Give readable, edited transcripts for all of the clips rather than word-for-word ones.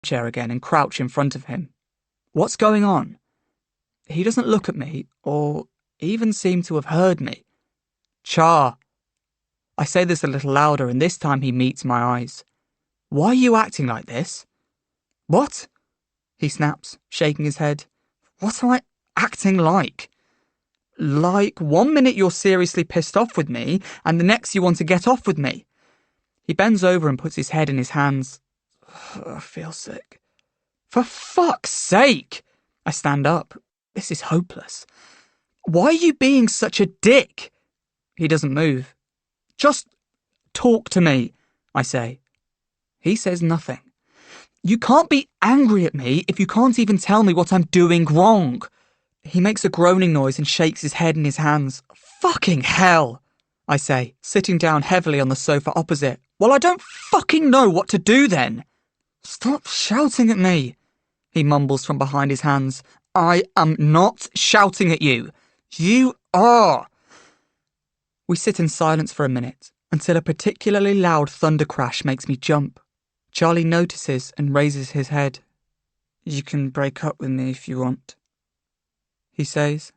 chair again and crouch in front of him. What's going on? He doesn't look at me, or even seem to have heard me. Char. I say this a little louder, and this time he meets my eyes. Why are you acting like this? What? He snaps, shaking his head. What am I acting like? Like 1 minute you're seriously pissed off with me, and the next you want to get off with me. He bends over and puts his head in his hands. I feel sick. For fuck's sake! I stand up. This is hopeless. Why are you being such a dick? He doesn't move. Just talk to me, I say. He says nothing. You can't be angry at me if you can't even tell me what I'm doing wrong. He makes a groaning noise and shakes his head in his hands. Fucking hell, I say, sitting down heavily on the sofa opposite. Well, I don't fucking know what to do then. Stop shouting at me, he mumbles from behind his hands. I am not shouting at you. You are. We sit in silence for a minute, until a particularly loud thunder crash makes me jump. Charlie notices and raises his head. You can break up with me if you want, he says.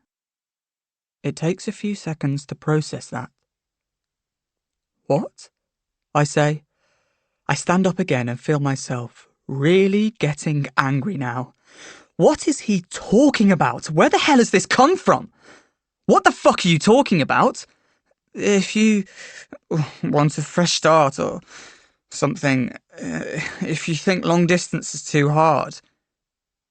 It takes a few seconds to process that. What? I say. I stand up again and feel myself really getting angry now. What is he talking about? Where the hell has this come from? What the fuck are you talking about? If you want a fresh start or something, if you think long distance is too hard.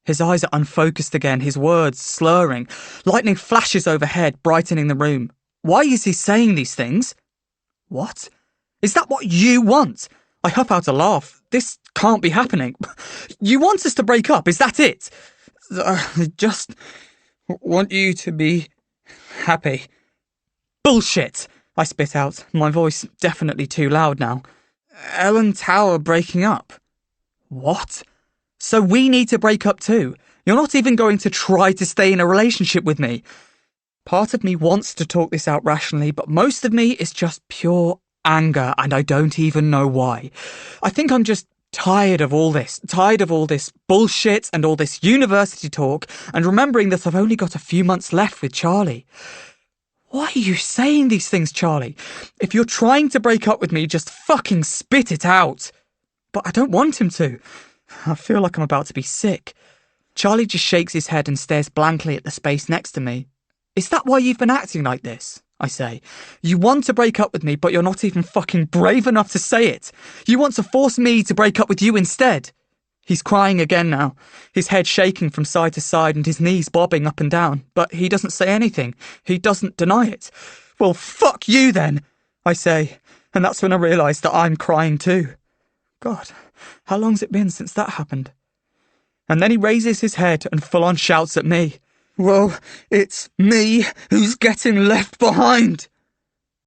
His eyes are unfocused again, his words slurring. Lightning flashes overhead, brightening the room. Why is he saying these things? What? Is that what you want? I huff out a laugh. This can't be happening. You want us to break up, is that it? I just want you to be happy. Bullshit, I spit out, my voice definitely too loud now. Ellen Tower breaking up. What? So we need to break up too? You're not even going to try to stay in a relationship with me? Part of me wants to talk this out rationally, but most of me is just pure anger, and I don't even know why. I think I'm just tired of all this bullshit and all this university talk, and remembering that I've only got a few months left with Charlie. Why are you saying these things, Charlie? If you're trying to break up with me, just fucking spit it out. But I don't want him to. I feel like I'm about to be sick. Charlie just shakes his head and stares blankly at the space next to me. Is that why you've been acting like this? I say. You want to break up with me, but you're not even fucking brave enough to say it. You want to force me to break up with you instead. He's crying again now, his head shaking from side to side and his knees bobbing up and down, but he doesn't say anything. He doesn't deny it. Well, fuck you then, I say, and that's when I realise that I'm crying too. God, how long's it been since that happened? And then he raises his head and full-on shouts at me. Well, it's me who's getting left behind.